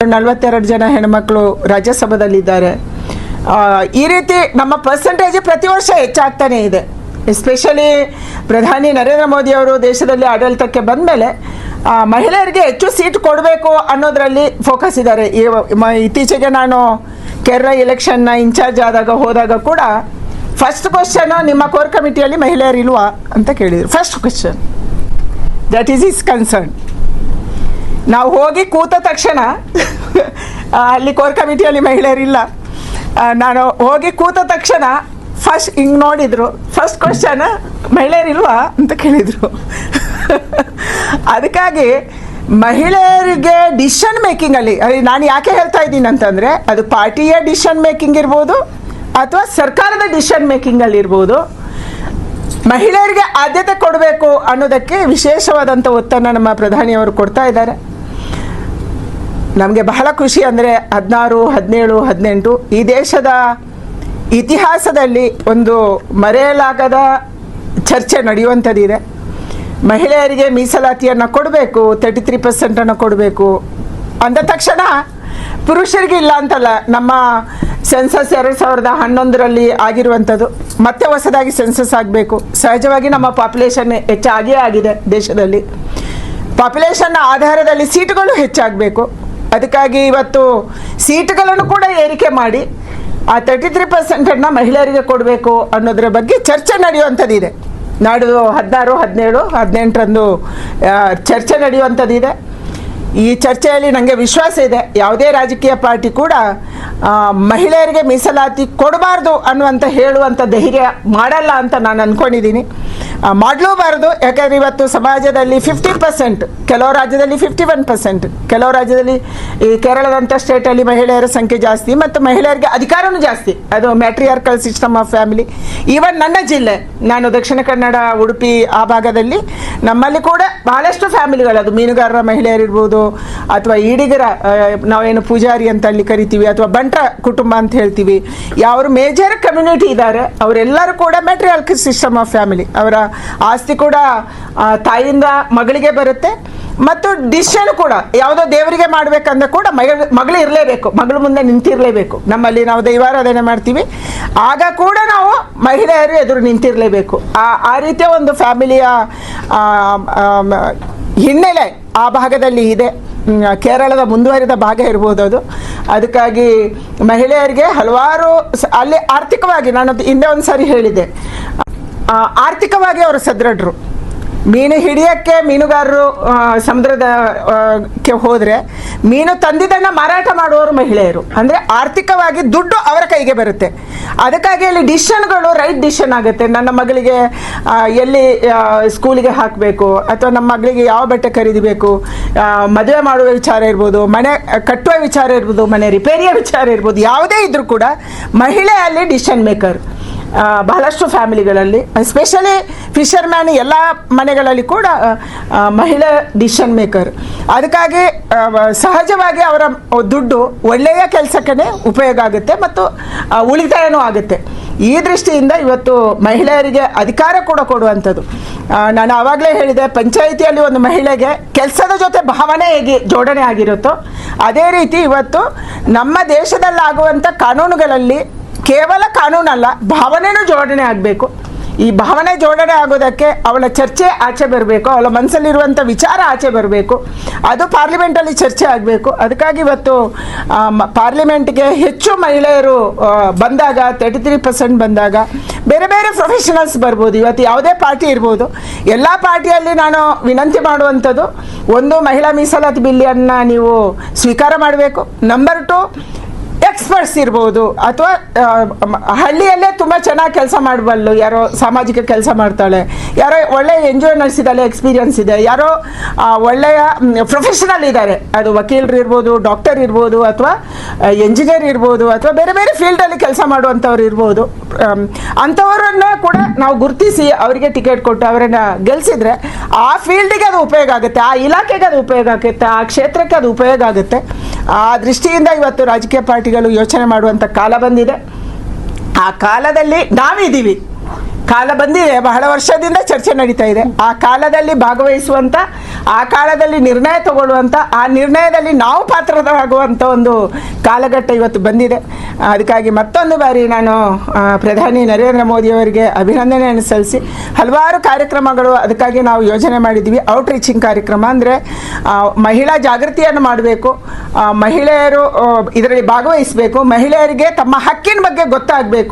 42 ಜನ ಹೆಣ್ಮಕ್ಳು ರಾಜ್ಯಸಭೆಯಲ್ಲಿದ್ದಾರೆ. ಈ ರೀತಿ ನಮ್ಮ ಪರ್ಸೆಂಟೇಜ್ ಪ್ರತಿ ವರ್ಷ ಹೆಚ್ಚಾಗ್ತಾನೆ ಇದೆ. ಎಸ್ಪೆಷಲಿ ಪ್ರಧಾನಿ ನರೇಂದ್ರ ಮೋದಿ ಅವರು ದೇಶದಲ್ಲಿ ಆಡಳಿತಕ್ಕೆ ಬಂದ ಮೇಲೆ ಮಹಿಳೆಯರಿಗೆ ಹೆಚ್ಚು ಸೀಟ್ ಕೊಡಬೇಕು ಅನ್ನೋದರಲ್ಲಿ ಫೋಕಸ್ ಇದ್ದಾರೆ. ಇತ್ತೀಚೆಗೆ ನಾನು ಕೇರಳ ಎಲೆಕ್ಷನ್ನ ಇನ್ಚಾರ್ಜ್ ಹೋದಾಗ ಕೂಡ ಫಸ್ಟ್ ಕ್ವಶನ್, ನಿಮ್ಮ ಕೋರ್ ಕಮಿಟಿಯಲ್ಲಿ ಮಹಿಳೆಯರು ಇಲ್ವಾ ಅಂತ ಕೇಳಿದರು. First question, that is is concern. ನಾವು ಹೋಗಿ ಕೂತ ತಕ್ಷಣ ಅಲ್ಲಿ ಕೋರ್ ಕಮಿಟಿಯಲ್ಲಿ ಮಹಿಳೆಯರಿಲ್ಲ. ನಾನು ಹೋಗಿ ಕೂತ ತಕ್ಷಣ ಫಸ್ಟ್ ಹಿಂಗೆ ನೋಡಿದ್ರು, ಫಸ್ಟ್ ಕ್ವಶನ್ ಮಹಿಳೆಯರಿಲ್ವಾ ಅಂತ ಕೇಳಿದರು. ಅದಕ್ಕಾಗಿ ಮಹಿಳೆಯರಿಗೆ ಡಿಸಿಷನ್ ಮೇಕಿಂಗಲ್ಲಿ ನಾನು ಯಾಕೆ ಹೇಳ್ತಾ ಇದ್ದೀನಿ ಅಂತಂದರೆ, ಅದು ಪಾರ್ಟಿಯ ಡಿಸಿಷನ್ ಮೇಕಿಂಗ್ ಇರ್ಬೋದು ಅಥವಾ ಸರ್ಕಾರದ ಡಿಸಿಷನ್ ಮೇಕಿಂಗಲ್ಲಿ ಇರ್ಬೋದು, ಮಹಿಳೆಯರಿಗೆ ಆದ್ಯತೆ ಕೊಡಬೇಕು ಅನ್ನೋದಕ್ಕೆ ವಿಶೇಷವಾದಂಥ ಒತ್ತನ್ನು ನಮ್ಮ ಪ್ರಧಾನಿಯವರು ಕೊಡ್ತಾ ಇದ್ದಾರೆ. ನಮಗೆ ಬಹಳ ಖುಷಿ ಅಂದರೆ 16, 17, 18 ಈ ದೇಶದ ಇತಿಹಾಸದಲ್ಲಿ ಒಂದು ಮರೆಯಲಾಗದ ಚರ್ಚೆ ನಡೆಯುವಂಥದ್ದಿದೆ. ಮಹಿಳೆಯರಿಗೆ ಮೀಸಲಾತಿಯನ್ನು ಕೊಡಬೇಕು, 33% ಕೊಡಬೇಕು ಅಂದ ತಕ್ಷಣ ಪುರುಷರಿಗೆ ಇಲ್ಲ ಅಂತಲ್ಲ. ನಮ್ಮ ಸೆನ್ಸಸ್ 2011ರಲ್ಲಿ ಆಗಿರುವಂಥದ್ದು, ಮತ್ತೆ ಹೊಸದಾಗಿ ಸೆನ್ಸಸ್ ಆಗಬೇಕು. ಸಹಜವಾಗಿ ನಮ್ಮ ಪಾಪ್ಯುಲೇಷನ್ ಹೆಚ್ಚಾಗೇ ಆಗಿದೆ ದೇಶದಲ್ಲಿ. ಪಾಪ್ಯುಲೇಷನ್ನ ಆಧಾರದಲ್ಲಿ ಸೀಟುಗಳು ಹೆಚ್ಚಾಗಬೇಕು. ಅದಕ್ಕಾಗಿ ಇವತ್ತು ಸೀಟುಗಳನ್ನು ಕೂಡ ಏರಿಕೆ ಮಾಡಿ ಆ 33% ಮಹಿಳೆಯರಿಗೆ ಕೊಡಬೇಕು ಅನ್ನೋದ್ರ ಬಗ್ಗೆ ಚರ್ಚೆ ನಡೆಯುವಂಥದ್ದಿದೆ. ನಾಡು 16, 17, 18ರಂದು ಚರ್ಚೆ ನಡೆಯುವಂಥದ್ದಿದೆ. ಈ ಚರ್ಚೆಯಲ್ಲಿ ನನಗೆ ವಿಶ್ವಾಸ ಇದೆ, ಯಾವುದೇ ರಾಜಕೀಯ ಪಾರ್ಟಿ ಕೂಡ ಮಹಿಳೆಯರಿಗೆ ಮೀಸಲಾತಿ ಕೊಡಬಾರ್ದು ಅನ್ನುವಂಥ ಹೇಳುವಂಥ ಧೈರ್ಯ ಮಾಡಲ್ಲ ಅಂತ ನಾನು ಅಂದ್ಕೊಂಡಿದ್ದೀನಿ. ಮಾಡಲೂಬಾರ್ದು. ಯಾಕಂದರೆ ಇವತ್ತು ಸಮಾಜದಲ್ಲಿ 50%, ಕೆಲವು ರಾಜ್ಯದಲ್ಲಿ 51%, ಕೆಲವು ರಾಜ್ಯದಲ್ಲಿ ಈ ಕೇರಳದಂಥ ಸ್ಟೇಟಲ್ಲಿ ಮಹಿಳೆಯರ ಸಂಖ್ಯೆ ಜಾಸ್ತಿ ಮತ್ತು ಮಹಿಳೆಯರಿಗೆ ಅಧಿಕಾರವೂ ಜಾಸ್ತಿ. ಅದು ಮ್ಯಾಟ್ರಿಯಾರ್ಕಲ್ ಸಿಸ್ಟಮ್ ಆಫ್ ಫ್ಯಾಮಿಲಿ. ಈವನ್ ನನ್ನ ಜಿಲ್ಲೆ, ನಾನು ದಕ್ಷಿಣ ಕನ್ನಡ, ಉಡುಪಿ ಆ ಭಾಗದಲ್ಲಿ ನಮ್ಮಲ್ಲಿ ಕೂಡ ಬಹಳಷ್ಟು ಫ್ಯಾಮಿಲಿಗಳು, ಅದು ಮೀನುಗಾರರ ಮಹಿಳೆಯರಿರ್ಬೋದು ಅಥವಾ ಈಡಿಗರ, ನಾವೇನು ಪೂಜಾರಿ ಅಂತ ಅಲ್ಲಿ ಕರಿತೀವಿ, ಅಥವಾ ಬಂಟ್ರ ಕುಟುಂಬ ಅಂತ ಹೇಳ್ತೀವಿ, ಯಾರು ಮೇಜರ್ ಕಮ್ಯುನಿಟಿ ಇದ್ದಾರೆ ಅವರೆಲ್ಲರೂ ಕೂಡ ಮ್ಯಾಟ್ರಿಯಾರ್ಕಲ್ ಸಿಸ್ಟಮ್ ಆಫ್ ಫ್ಯಾಮಿಲಿ. ಅವರ ಆಸ್ತಿ ಕೂಡ ತಾಯಿಯಿಂದ ಮಗಳಿಗೆ ಬರುತ್ತೆ ಮತ್ತು ಡಿಸಿಷನ್ ಕೂಡ ಯಾವುದೋ ದೇವರಿಗೆ ಮಾಡಬೇಕಂದ್ರೆ ಕೂಡ ಮಗಳು ಇರಲೇಬೇಕು, ಮಗಳು ಮುಂದೆ ನಿಂತಿರಲೇಬೇಕು. ನಮ್ಮಲ್ಲಿ ನಾವು ದೈವಾರಾಧನೆ ಮಾಡ್ತೀವಿ, ಆಗ ಕೂಡ ನಾವು ಮಹಿಳೆಯರು ಎದುರು ನಿಂತಿರಲೇಬೇಕು. ಆ ರೀತಿಯ ಒಂದು ಫ್ಯಾಮಿಲಿಯ ಹಿನ್ನೆಲೆ ಆ ಭಾಗದಲ್ಲಿ ಇದೆ. ಕೇರಳದ ಮುಂದುವರಿದ ಭಾಗ ಇರ್ಬೋದು ಅದು. ಅದಕ್ಕಾಗಿ ಮಹಿಳೆಯರಿಗೆ ಹಲವಾರು ಅಲ್ಲಿ ಆರ್ಥಿಕವಾಗಿ, ನಾನು ಹಿಂದೆ ಒಂದು ಸಾರಿ ಹೇಳಿದ್ದೆ, ಆರ್ಥಿಕವಾಗಿ ಅವರು ಸದೃಢರು. ಮೀನು ಹಿಡಿಯೋಕ್ಕೆ ಮೀನುಗಾರರು ಸಮುದ್ರಕ್ಕೆ ಹೋದರೆ ಮೀನು ತಂದಿದ್ದನ್ನು ಮಾರಾಟ ಮಾಡುವವರು ಮಹಿಳೆಯರು. ಅಂದರೆ ಆರ್ಥಿಕವಾಗಿ ದುಡ್ಡು ಅವರ ಕೈಗೆ ಬರುತ್ತೆ. ಅದಕ್ಕಾಗಿ ಅಲ್ಲಿ ಡಿಸಿಷನ್ಗಳು ರೈಟ್ ಡಿಸಿಷನ್ ಆಗುತ್ತೆ. ನನ್ನ ಮಗಳಿಗೆ ಎಲ್ಲಿ ಸ್ಕೂಲಿಗೆ ಹಾಕಬೇಕು, ಅಥವಾ ನಮ್ಮ ಮಗಳಿಗೆ ಯಾವ ಬಟ್ಟೆ ಖರೀದಿಬೇಕು, ಮದುವೆ ಮಾಡುವ ವಿಚಾರ ಇರ್ಬೋದು, ಮನೆ ಕಟ್ಟುವ ವಿಚಾರ ಇರ್ಬೋದು, ಮನೆ ರಿಪೇರಿಯ ವಿಚಾರ ಇರ್ಬೋದು, ಯಾವುದೇ ಇದ್ರೂ ಕೂಡ ಮಹಿಳೆ ಅಲ್ಲಿ ಡಿಸಿಷನ್ ಮೇಕರ್. ಬಹಳಷ್ಟು ಫ್ಯಾಮಿಲಿಗಳಲ್ಲಿ, ಎಸ್ಪೆಷಲಿ ಫಿಶರ್ಮ್ಯಾನ್ ಎಲ್ಲ ಮನೆಗಳಲ್ಲಿ ಕೂಡ ಮಹಿಳೆ ಡಿಸಿಷನ್ ಮೇಕರ್. ಅದಕ್ಕಾಗಿ ಸಹಜವಾಗಿ ಅವರ ದುಡ್ಡು ಒಳ್ಳೆಯ ಕೆಲಸಕ್ಕೇ ಉಪಯೋಗ ಆಗುತ್ತೆ ಮತ್ತು ಉಳಿತಾಯನೂ ಆಗುತ್ತೆ. ಈ ದೃಷ್ಟಿಯಿಂದ ಇವತ್ತು ಮಹಿಳೆಯರಿಗೆ ಅಧಿಕಾರ ಕೂಡ ಕೊಡುವಂಥದ್ದು. ನಾನು ಆವಾಗಲೇ ಹೇಳಿದೆ, ಪಂಚಾಯಿತಿಯಲ್ಲಿ ಒಂದು ಮಹಿಳೆಗೆ ಕೆಲಸದ ಜೊತೆ ಭಾವನೆ ಹೇಗೆ ಜೋಡಣೆ ಆಗಿರುತ್ತೋ ಅದೇ ರೀತಿ ಇವತ್ತು ನಮ್ಮ ದೇಶದಲ್ಲಾಗುವಂಥ ಕಾನೂನುಗಳಲ್ಲಿ ಕೇವಲ ಕಾನೂನಲ್ಲ, ಭಾವನೆನೂ ಜೋಡಣೆ ಆಗಬೇಕು. ಈ ಭಾವನೆ ಜೋಡಣೆ ಆಗೋದಕ್ಕೆ ಅವಳ ಚರ್ಚೆ ಆಚೆ ಬರಬೇಕು, ಅವಳ ಮನಸ್ಸಲ್ಲಿರುವಂಥ ವಿಚಾರ ಆಚೆ ಬರಬೇಕು, ಅದು ಪಾರ್ಲಿಮೆಂಟಲ್ಲಿ ಚರ್ಚೆ ಆಗಬೇಕು. ಅದಕ್ಕಾಗಿ ಇವತ್ತು ಪಾರ್ಲಿಮೆಂಟ್ಗೆ ಹೆಚ್ಚು ಮಹಿಳೆಯರು ಬಂದಾಗ, 33% ಬಂದಾಗ ಬೇರೆ ಬೇರೆ ಪ್ರೊಫೆಷನಲ್ಸ್ ಬರ್ಬೋದು. ಇವತ್ತು ಯಾವುದೇ ಪಾರ್ಟಿ ಇರ್ಬೋದು, ಎಲ್ಲ ಪಾರ್ಟಿಯಲ್ಲಿ ನಾನು ವಿನಂತಿ ಮಾಡುವಂಥದ್ದು, ಒಂದು, ಮಹಿಳಾ ಮೀಸಲಾತಿ ಬಿಲ್ಲನ್ನು ನೀವು ಸ್ವೀಕಾರ ಮಾಡಬೇಕು. ನಂಬರ್ 2, ಎಕ್ಸ್ಪರ್ಟ್ಸ್ ಇರ್ಬೋದು, ಅಥವಾ ಹಳ್ಳಿಯಲ್ಲೇ ತುಂಬ ಚೆನ್ನಾಗಿ ಕೆಲಸ ಮಾಡಬಲ್ಲು, ಯಾರೋ ಸಾಮಾಜಿಕ ಕೆಲಸ ಮಾಡ್ತಾಳೆ, ಯಾರೋ ಒಳ್ಳೆಯ NGO ನಡೆಸಿದಾಳೆ, ಎಕ್ಸ್ಪೀರಿಯನ್ಸ್ ಇದೆ, ಯಾರೋ ಒಳ್ಳೆಯ ಪ್ರೊಫೆಷನಲ್ ಇದ್ದಾರೆ, ಅದು ವಕೀಲರು ಇರ್ಬೋದು, ಡಾಕ್ಟರ್ ಇರ್ಬೋದು, ಅಥವಾ ಎಂಜಿನಿಯರ್ ಇರ್ಬೋದು, ಅಥವಾ ಬೇರೆ ಬೇರೆ ಫೀಲ್ಡಲ್ಲಿ ಕೆಲಸ ಮಾಡುವಂಥವ್ರು ಇರ್ಬೋದು. ಅಂಥವರನ್ನ ಕೂಡ ನಾವು ಗುರುತಿಸಿ ಅವರಿಗೆ ಟಿಕೆಟ್ ಕೊಟ್ಟು ಅವರನ್ನು ಗೆಲ್ಲಿಸಿದ್ರೆ ಆ ಫೀಲ್ಡಿಗೆ ಅದು ಉಪಯೋಗ ಆಗುತ್ತೆ, ಆ ಇಲಾಖೆಗೆ ಅದು ಉಪಯೋಗ ಆಗುತ್ತೆ, ಆ ಕ್ಷೇತ್ರಕ್ಕೆ ಅದು ಉಪಯೋಗ ಆಗುತ್ತೆ. ಆ ದೃಷ್ಟಿಯಿಂದ ಇವತ್ತು ರಾಜಕೀಯ ಪಾರ್ಟಿಗಳು ಯೋಚನೆ ಮಾಡುವಂಥ ಕಾಲ ಬಂದಿದೆ. ಆ ಕಾಲದಲ್ಲಿ ನಾವಿದ್ದೀವಿ. ಕಾಲ ಬಂದಿದೆ, ಬಹಳ ವರ್ಷದಿಂದ ಚರ್ಚೆ ನಡೀತಾ ಇದೆ. ಆ ಕಾಲದಲ್ಲಿ ಭಾಗವಹಿಸುವಂತ, ಆ ಕಾಲದಲ್ಲಿ ನಿರ್ಣಯ ತಗೊಳ್ಳುವಂತ, ಆ ನಿರ್ಣಯದಲ್ಲಿ ನಾವು ಪಾತ್ರರಾಗುವಂತ ಒಂದು ಕಾಲಘಟ್ಟ ಇವತ್ತು ಬಂದಿದೆ. ಅದಕ್ಕಾಗಿ ಮತ್ತೊಂದು ಬಾರಿ ನಾನು ಪ್ರಧಾನಿ ನರೇಂದ್ರ ಮೋದಿ ಅವರಿಗೆ ಅಭಿನಂದನೆಯನ್ನು ಸಲ್ಲಿಸಿ, ಹಲವಾರು ಕಾರ್ಯಕ್ರಮಗಳು ಅದಕ್ಕಾಗಿ ನಾವು ಯೋಜನೆ ಮಾಡಿದ್ವಿ. ಔಟ್ ರೀಚಿಂಗ್ ಕಾರ್ಯಕ್ರಮ ಅಂದರೆ ಮಹಿಳಾ ಜಾಗೃತಿಯನ್ನು ಮಾಡಬೇಕು, ಮಹಿಳೆಯರು ಇದರಲ್ಲಿ ಭಾಗವಹಿಸಬೇಕು, ಮಹಿಳೆಯರಿಗೆ ತಮ್ಮ ಹಕ್ಕಿನ ಬಗ್ಗೆ ಗೊತ್ತಾಗಬೇಕು.